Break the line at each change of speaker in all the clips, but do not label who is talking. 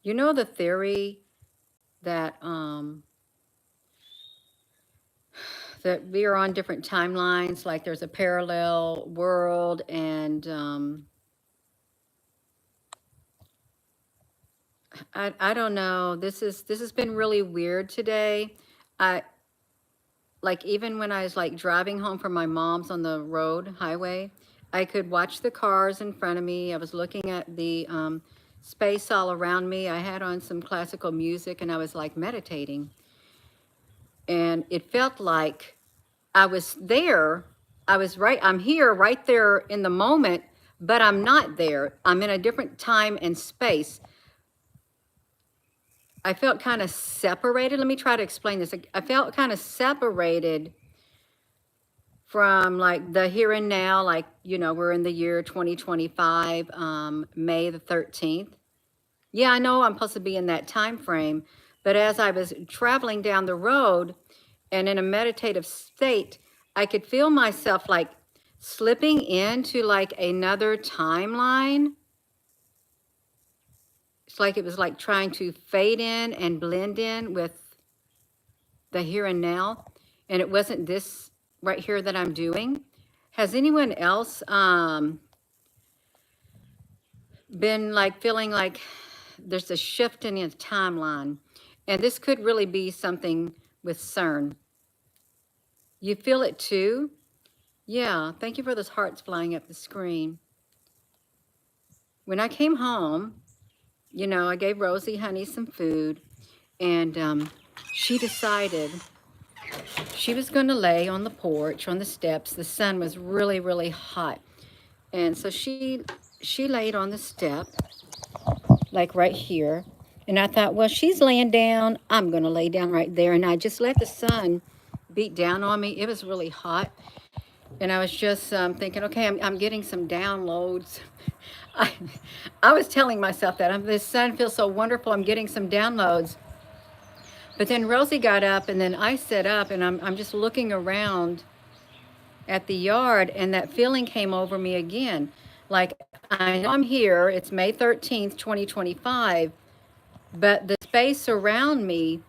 You know the theory that that we are on different timelines, like there's a parallel world, and I don't know. This has been really weird today. I like even when I was like driving home from my mom's on the road highway, I could watch the cars in front of me. I was looking at the space all around me. I had on some classical music and I was like meditating. And it felt like I was there. I'm here right there in the moment, but I'm not there. I'm in a different time and space. I felt kind of separated. Let me try to explain this. I felt kind of separated from like the here and now, like, you know, we're in the year 2025, May the 13th. Yeah, I know I'm supposed to be in that time frame, but as I was traveling down the road and in a meditative state, I could feel myself like slipping into like another timeline. It's like it was like trying to fade in and blend in with the here and now. And it wasn't this right here that I'm doing. Has anyone else been like feeling like there's a shift in your timeline? And this could really be something with CERN. You feel it too? Yeah, thank you for those hearts flying up the screen. When I came home, you know, I gave Rosie Honey some food, and she decided she was going to lay on the porch, on the steps. The sun was really, really hot. And so she laid on the step, like right here. And I thought, well, she's laying down. I'm going to lay down right there. And I just let the sun beat down on me. It was really hot. And I was just thinking, okay, I'm getting some downloads. I, I was telling myself that this sun feels so wonderful. I'm getting some downloads. But then Rosie got up, and then I sat up, and I'm just looking around at the yard, and that feeling came over me again. Like, I know I'm here. It's May 13th, 2025, but the space around me,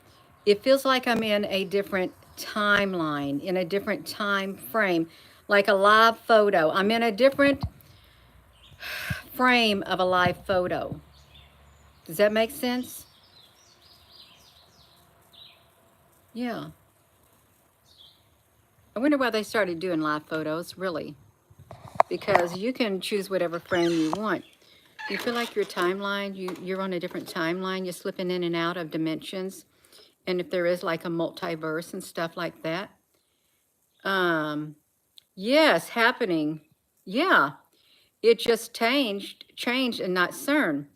it feels like I'm in a different timeline, in a different time frame, like a live photo. I'm in a different frame of a live photo. Does that make sense? Yeah. I wonder why they started doing live photos, really. Because you can choose whatever frame you want. You feel like your timeline, you're on a different timeline. You're slipping in and out of dimensions. And if there is like a multiverse and stuff like that. Yes, happening. Yeah. It just changed and not CERN.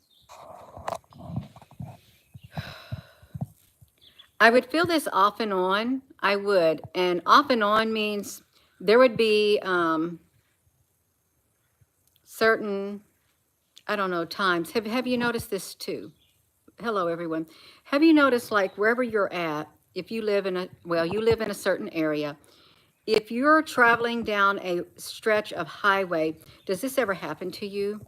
I would feel this off and on. I would. And off and on means there would be certain, I don't know, times. Have you noticed this too? Hello, everyone. Have you noticed, like, wherever you're at, if you live in you live in a certain area, if you're traveling down a stretch of highway, does this ever happen to you?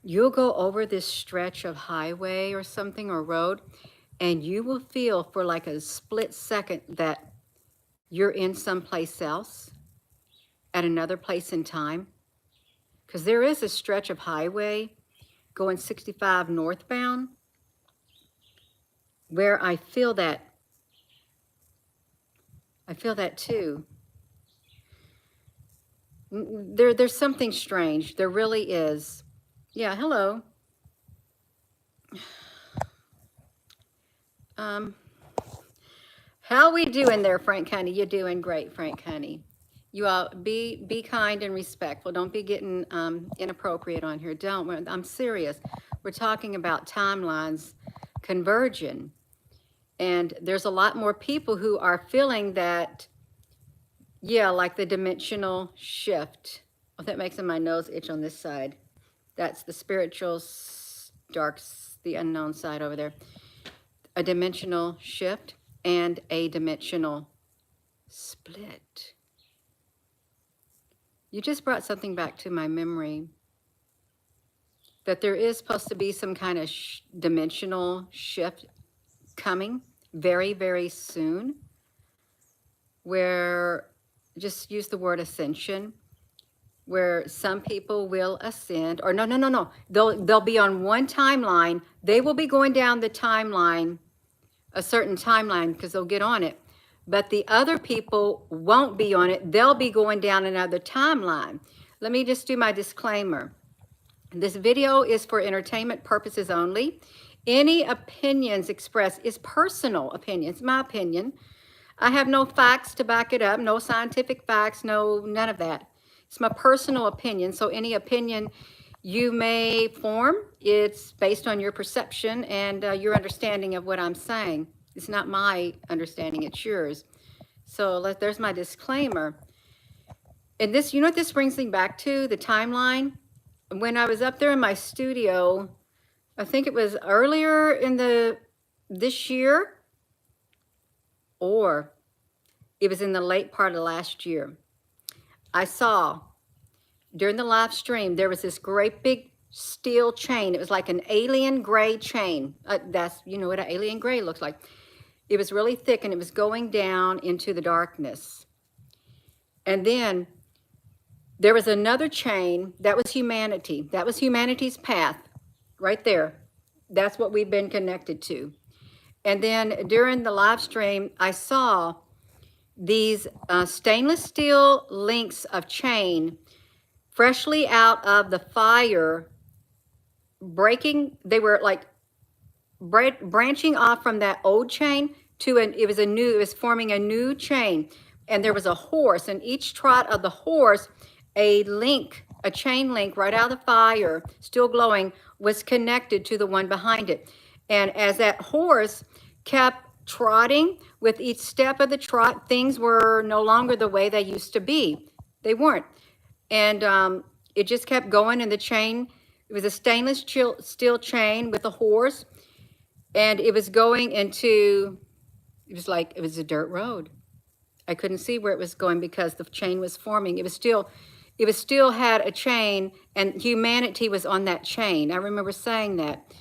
You'll go over this stretch of highway or something, or road, and you will feel for like a split second that you're in someplace else, at another place in time. Because there is a stretch of highway going 65 northbound where I feel that too. There's something strange. There really is. Yeah, hello. How we doing there, Frank Honey? You're doing great, Frank Honey. You all be kind and respectful. Don't be getting inappropriate on here. Don't. I'm serious. We're talking about timelines converging. And there's a lot more people who are feeling that, yeah, like the dimensional shift. Oh, that makes my nose itch on this side. That's the spiritual dark, the unknown side over there. A dimensional shift and a dimensional split. You just brought something back to my memory. that there is supposed to be some kind of dimensional shift coming very, very soon, where, just use the word ascension, where some people will ascend, or no. They'll be on one timeline. They will be going down the timeline, a certain timeline, because they'll get on it. But the other people won't be on it. They'll be going down another timeline. Let me just do my disclaimer. This video is for entertainment purposes only. Any opinions expressed is personal opinions, my opinion. I have no facts to back it up, no scientific facts, none of that. It's my personal opinion. So any opinion you may form, it's based on your perception and your understanding of what I'm saying. It's not my understanding, it's yours. So there's my disclaimer. And this, you know what this brings me back to? The timeline. When I was up there in my studio, I think it was earlier in this year, or it was in the late part of last year. I saw during the live stream, there was this great big steel chain. It was like an alien gray chain. That's, you know what an alien gray looks like. It was really thick and it was going down into the darkness. And then there was another chain. That was humanity. That was humanity's path right there. That's what we've been connected to. And then during the live stream, I saw these stainless steel links of chain freshly out of the fire, breaking. They were like branching off from that old chain to it was forming a new chain. And there was a horse, and each trot of the horse, a chain link right out of the fire, still glowing, was connected to the one behind it. And as that horse kept trotting, with each step of the trot, things were no longer the way they used to be. They weren't. And it just kept going, and the chain, it was a stainless steel chain with a horse, and it was going into, it was a dirt road. I couldn't see where it was going because the chain was forming. It was still had a chain, and humanity was on that chain. I remember saying that.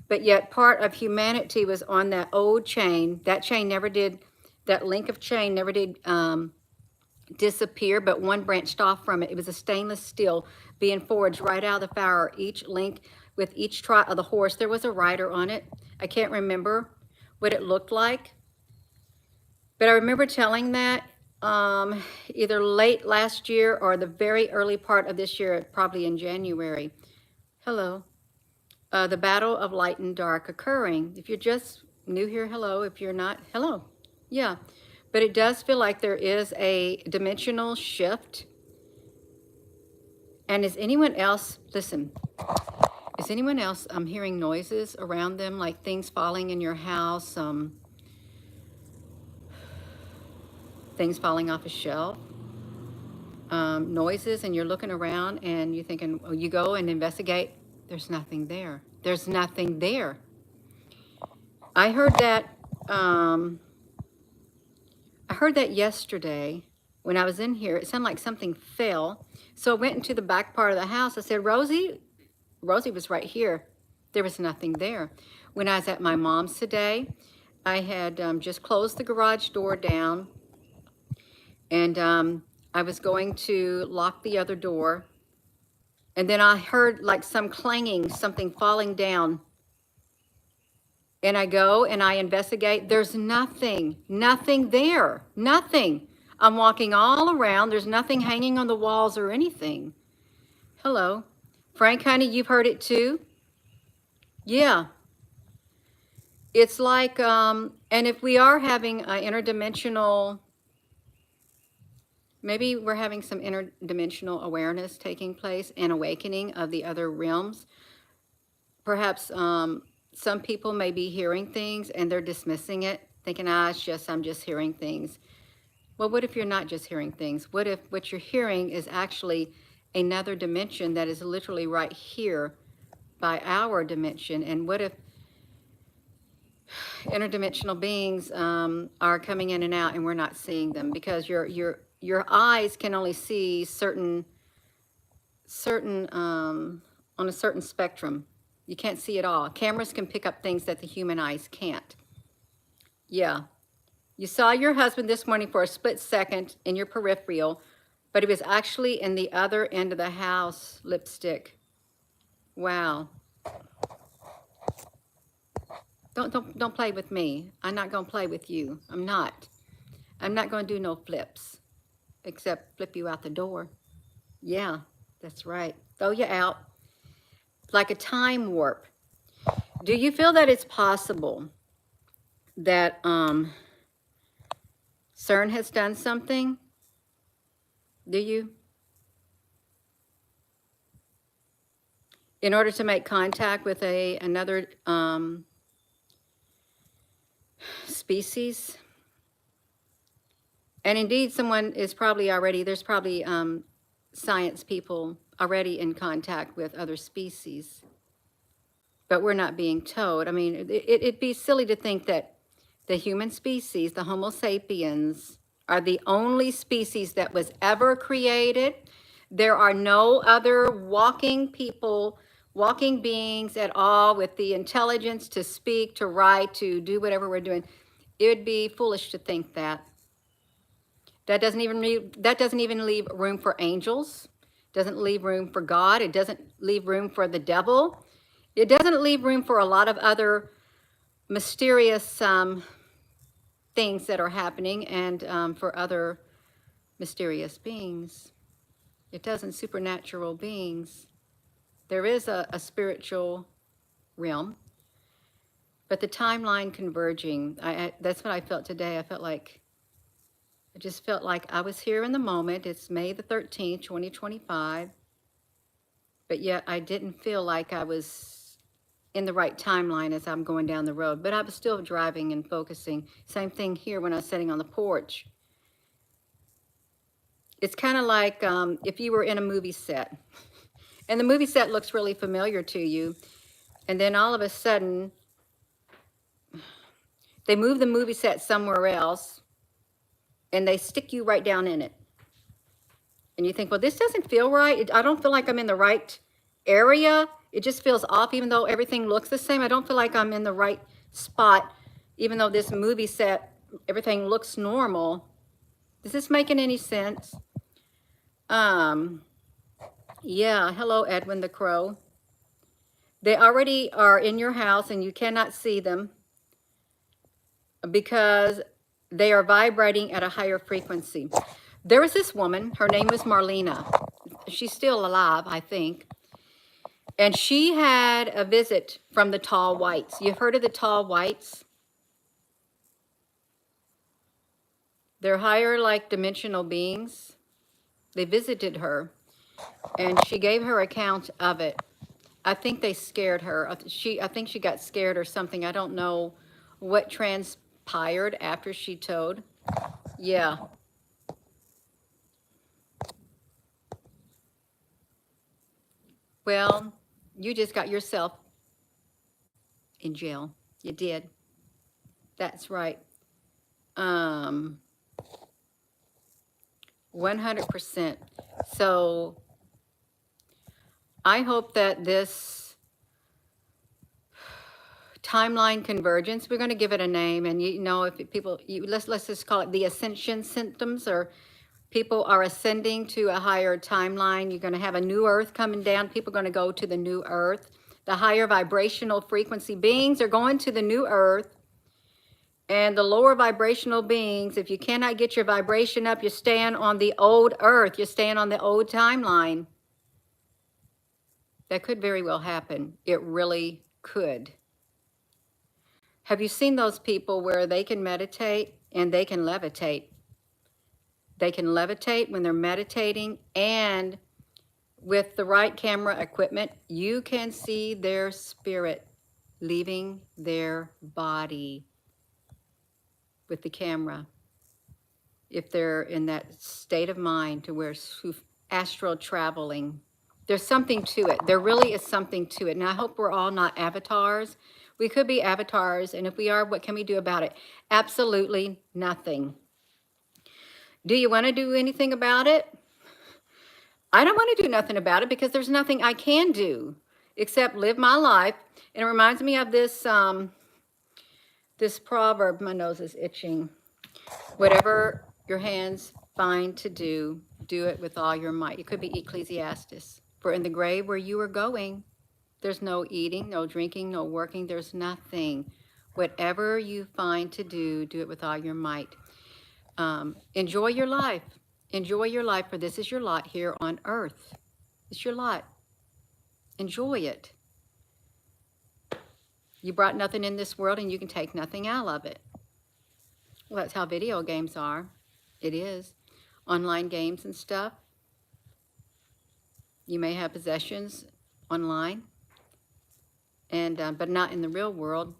But yet part of humanity was on that old chain. That chain never did, that link of chain never did disappear, but one branched off from it. It was a stainless steel being forged right out of the fire. Each link with each trot of the horse, there was a rider on it. I can't remember what it looked like. But I remember telling that either late last year or the very early part of this year, probably in January. Hello. The battle of light and dark occurring. If you're just new here, hello. If you're not, hello. Yeah. But it does feel like there is a dimensional shift. And is anyone else, listen, is anyone else hearing noises around them, like things falling in your house, things falling off a shelf, noises, and you're looking around and you're thinking, oh, you go and investigate, there's nothing there. There's nothing there. I heard that yesterday when I was in here. It sounded like something fell. So I went into the back part of the house. I said, Rosie was right here. There was nothing there. When I was at my mom's today, I had just closed the garage door down, and I was going to lock the other door. And then I heard like some clanging, something falling down. And I go and I investigate. There's nothing there, nothing. I'm walking all around. There's nothing hanging on the walls or anything. Hello. Frank, honey, you've heard it too? Yeah. It's like, and if we are having an interdimensional, maybe we're having some interdimensional awareness taking place and awakening of the other realms. Perhaps some people may be hearing things and they're dismissing it, thinking, I'm just hearing things. Well, what if you're not just hearing things? What if what you're hearing is actually another dimension that is literally right here by our dimension? And what if interdimensional beings are coming in and out and we're not seeing them because your eyes can only see certain on a certain spectrum. You can't see it all. Cameras can pick up things that the human eyes can't. Yeah. You saw your husband this morning for a split second in your peripheral, but he was actually in the other end of the house, lipstick. Wow. Don't play with me. I'm not going to play with you. I'm not. I'm not going to do no flips, except flip you out the door. Yeah, that's right. Throw you out like a time warp. Do you feel that it's possible that CERN has done something? Do you? In order to make contact with another species? And indeed, someone is probably already, there's probably science people already in contact with other species. But we're not being told. I mean, it'd be silly to think that the human species, the Homo sapiens, are the only species that was ever created. There are no other walking people, walking beings at all with the intelligence to speak, to write, to do whatever we're doing. It would be foolish to think that. That doesn't even leave room for angels. Doesn't leave room for God. It doesn't leave room for the devil. It doesn't leave room for a lot of other mysterious things that are happening, and for other mysterious beings. It doesn't. Supernatural beings. There is a spiritual realm, but the timeline converging, that's what I felt today. I just felt like I was here in the moment. It's May the 13th, 2025, but yet I didn't feel like I was in the right timeline as I'm going down the road, but I was still driving and focusing. Same thing here when I was sitting on the porch. It's kind of like if you were in a movie set, and the movie set looks really familiar to you, and then all of a sudden, they move the movie set somewhere else, and they stick you right down in it. And you think, well, this doesn't feel right. I don't feel like I'm in the right area. It just feels off, even though everything looks the same. I don't feel like I'm in the right spot, even though this movie set, everything looks normal. Is this making any sense? Yeah, hello, Edwin the Crow. They already are in your house and you cannot see them because they are vibrating at a higher frequency. There was this woman, her name was Marlena. She's still alive, I think. And she had a visit from the Tall Whites. You've heard of the Tall Whites? They're higher, like, dimensional beings. They visited her, and she gave her account of it. I think they scared her. I think she got scared or something. I don't know what transpired after she told. Yeah. Well, you just got yourself in jail. You did. That's right. 100%. So I hope that this timeline convergence, we're going to give it a name, and you know, if people, let's just call it the ascension symptoms, or people are ascending to a higher timeline. You're going to have a new earth coming down. People are going to go to the new earth. The higher vibrational frequency beings are going to the new earth. And the lower vibrational beings, if you cannot get your vibration up, you're staying on the old earth. You're staying on the old timeline. That could very well happen. It really could. Have you seen those people where they can meditate and they can levitate? They can levitate when they're meditating, and with the right camera equipment, you can see their spirit leaving their body with the camera. If they're in that state of mind to where astral traveling, there's something to it. There really is something to it. And I hope we're all not avatars. We could be avatars, and if we are, what can we do about it? Absolutely nothing. Do you want to do anything about it? I don't want to do nothing about it because there's nothing I can do. except live my life. And it reminds me of this proverb. My nose is itching. Whatever your hands find to do, do it with all your might. It could be Ecclesiastes. For in the grave where you are going, there's no eating, no drinking, no working. There's nothing. Whatever you find to do, do it with all your might. Enjoy your life. Enjoy your life, for this is your lot here on earth. It's your lot. Enjoy it. You brought nothing in this world and you can take nothing out of it. Well, that's how video games are. It is. Online games and stuff. You may have possessions online, and but not in the real world.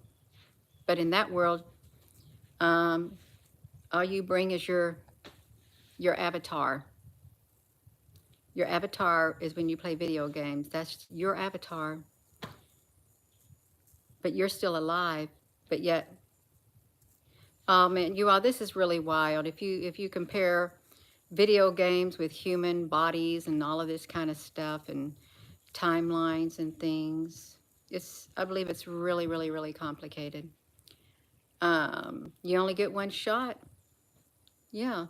But in that world, all you bring is your avatar. Your avatar is when you play video games. That's your avatar. But you're still alive. But yet, oh man, you all, this is really wild. If you compare video games with human bodies and all of this kind of stuff and timelines and things, I believe it's really, really, really complicated. You only get one shot. Yeah.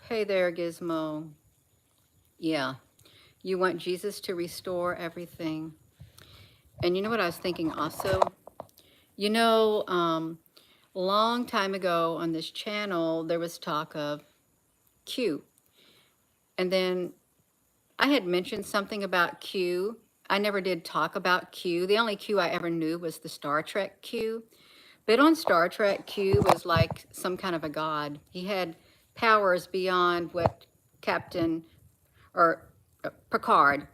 Hey there, Gizmo. Yeah. You want Jesus to restore everything. And you know what I was thinking also? You know, a long time ago on this channel, there was talk of Q. And then I had mentioned something about Q. I never did talk about Q. The only Q I ever knew was the Star Trek Q. But on Star Trek, Q was like some kind of a god. He had powers beyond what Captain, or Picard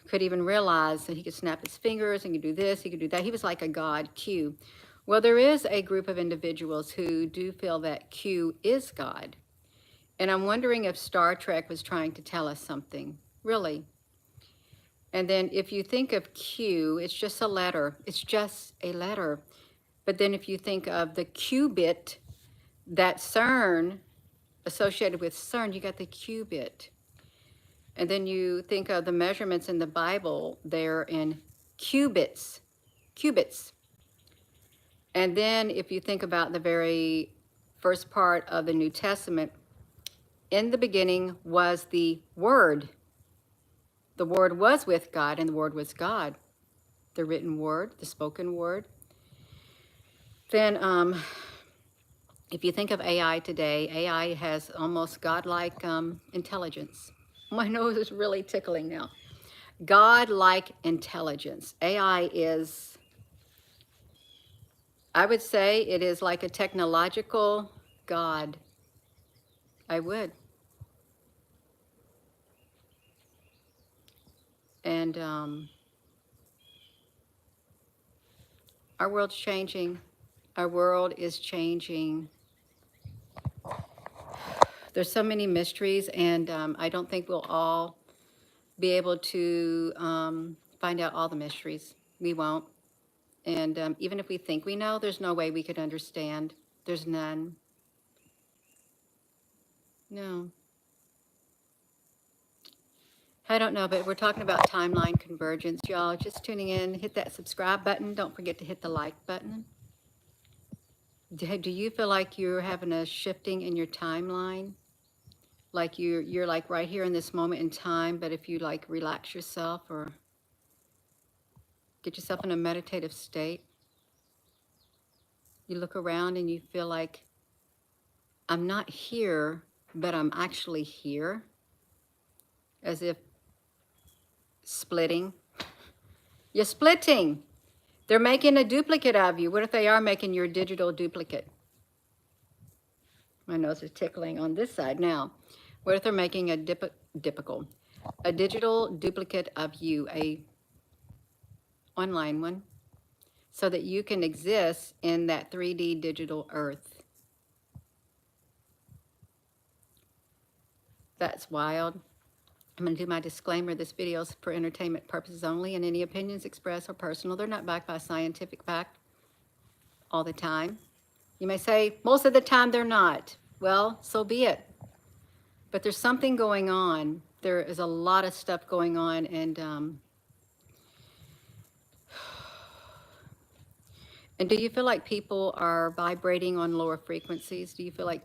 could even realize. That he could snap his fingers and could do this, he could do that. He was like a god, Q. Well, there is a group of individuals who do feel that Q is God. And I'm wondering if Star Trek was trying to tell us something, really. And then if you think of Q, it's just a letter. It's just a letter. But then if you think of the qubit, that CERN, associated with CERN, you got the qubit. And then you think of the measurements in the Bible, they're in cubits. And then if you think about the very first part of the New Testament, in the beginning was the Word. The Word was with God, and the Word was God. The written word, the spoken word. Then if you think of AI today, AI has almost godlike intelligence. My nose is really tickling now. God-like intelligence. AI is, I would say it is like a technological God. I would. And our world's changing. Our world is changing. There's so many mysteries, and I don't think we'll all be able to find out all the mysteries. We won't. And even if we think we know, there's no way we could understand. There's none. No. I don't know, but we're talking about timeline convergence, y'all. Just tuning in, hit that subscribe button. Don't forget to hit the like button. Do you feel like you're having a shifting in your timeline? Like you're like right here in this moment in time, but if you like relax yourself or get yourself in a meditative state, you look around and you feel like, I'm not here, but I'm actually here. As if splitting. You're splitting. They're making a duplicate of you. What if they are making your digital duplicate? My nose is tickling on this side now. What if they're making a digital duplicate of you, a online one, so that you can exist in that 3D digital earth? That's wild. I'm going to do my disclaimer. This video is for entertainment purposes only, and any opinions expressed are personal. They're not backed by scientific fact all the time. You may say, most of the time they're not. Well, so be it. But there's something going on. There is a lot of stuff going on, and do you feel like people are vibrating on lower frequencies? Do you feel like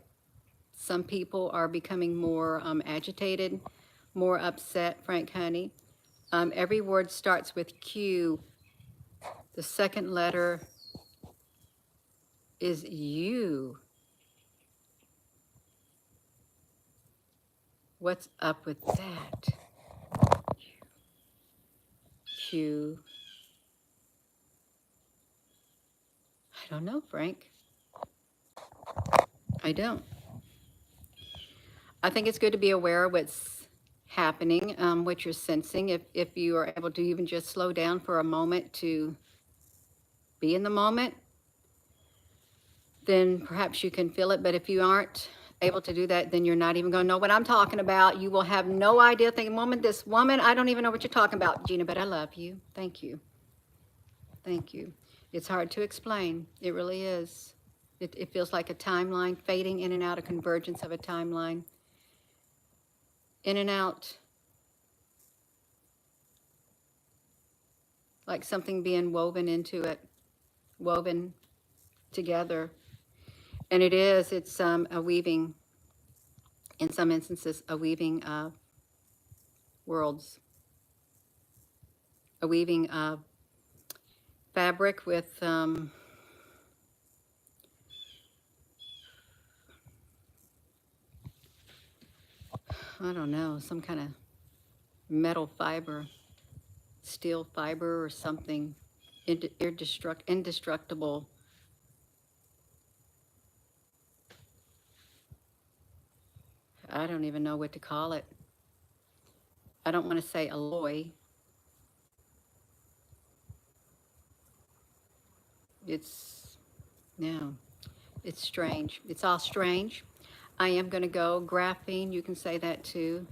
some people are becoming more agitated, more upset, Frank Honey? Every word starts with Q. The second letter is U. What's up with that? Q. I don't know, Frank. I don't. I think it's good to be aware of what's happening, what you're sensing. If you are able to even just slow down for a moment to be in the moment, then perhaps you can feel it. But if you aren't able to do that, then you're not even going to know what I'm talking about. You will have no idea. Thinking, this woman, I don't even know what you're talking about, Gina, but I love you. Thank you. Thank you. It's hard to explain. It really is. It feels like a timeline, fading in and out, a convergence of a timeline. In and out. Like something being woven into it, woven together. And it's a weaving, in some instances, a weaving of worlds. A weaving of fabric with I don't know, some kind of metal fiber, steel fiber or something, indestructible. I don't even know what to call it. I don't want to say alloy. It's strange. It's all strange. I am going to go. Graphene, you can say that too.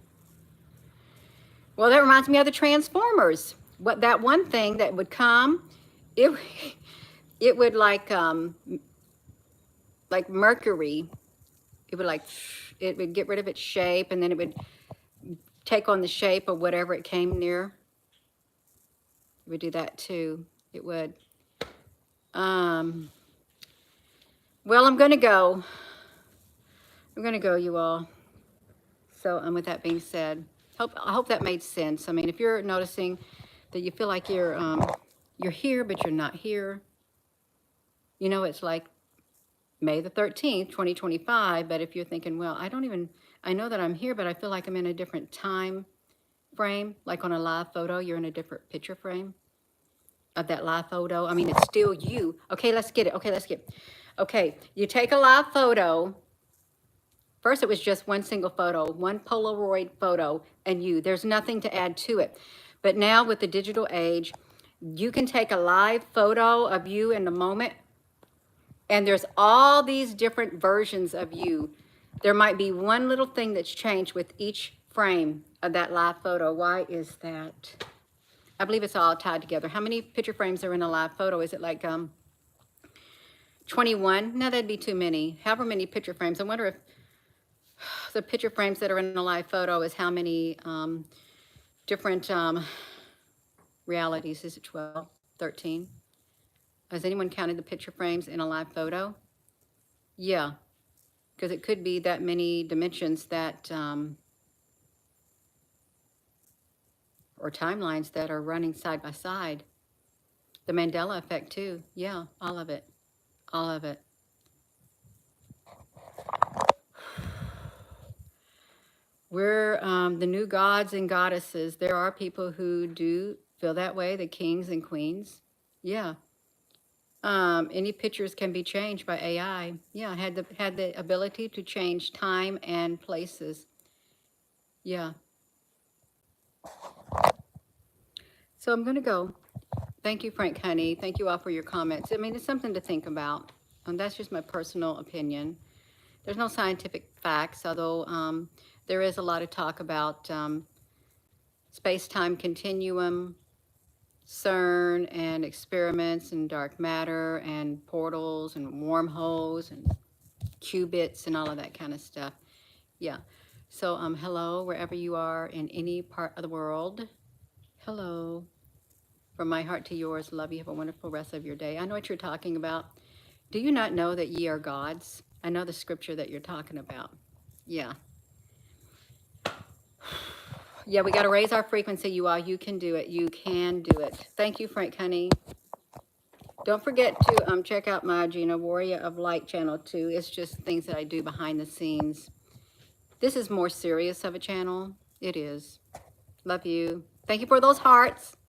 Well, that reminds me of the Transformers. What that one thing that would come, it would like mercury. It would get rid of its shape, and then it would take on the shape of whatever it came near. It would do that too. It would. Well, I'm going to go. You all. So, with that being said, I hope that made sense. I mean, if you're noticing that you feel like you're here, but you're not here, you know, it's like May the 13th, 2025. But if you're thinking, well, I know that I'm here, but I feel like I'm in a different time frame, like on a live photo, you're in a different picture frame of that live photo. I mean, it's still you. Okay, let's get it. Okay, you take a live photo. First, it was just one single photo, one Polaroid photo, and you. There's nothing to add to it. But now with the digital age, you can take a live photo of you in the moment, and there's all these different versions of you. There might be one little thing that's changed with each frame of that live photo. Why is that? I believe it's all tied together. How many picture frames are in a live photo? Is it like 21? No, that'd be too many. However many picture frames. I wonder if the picture frames that are in a live photo is how many different realities. Is it 12, 13? Has anyone counted the picture frames in a live photo? Yeah, because it could be that many dimensions that, or timelines that are running side by side. The Mandela effect too. Yeah, all of it. All of it. We're the new gods and goddesses. There are people who do feel that way, the kings and queens. Yeah. Any pictures can be changed by AI. Yeah, had the ability to change time and places. Yeah. So I'm going to go. Thank you, Frank Honey. Thank you all for your comments. I mean, it's something to think about. That's just my personal opinion. There's no scientific facts, although there is a lot of talk about space-time continuum, CERN, and experiments in dark matter, and portals, and wormholes, and qubits, and all of that kind of stuff. Yeah. So hello, wherever you are in any part of the world. Hello. From my heart to yours, love you. Have a wonderful rest of your day. I know what you're talking about. Do you not know that ye are gods? I know the scripture that you're talking about. Yeah. Yeah, we got to raise our frequency, you all. You can do it. You can do it. Thank you, Frank Honey. Don't forget to check out my Gina Warrior of Light channel too. It's just things that I do behind the scenes. This is more serious of a channel. It is. Love you. Thank you for those hearts.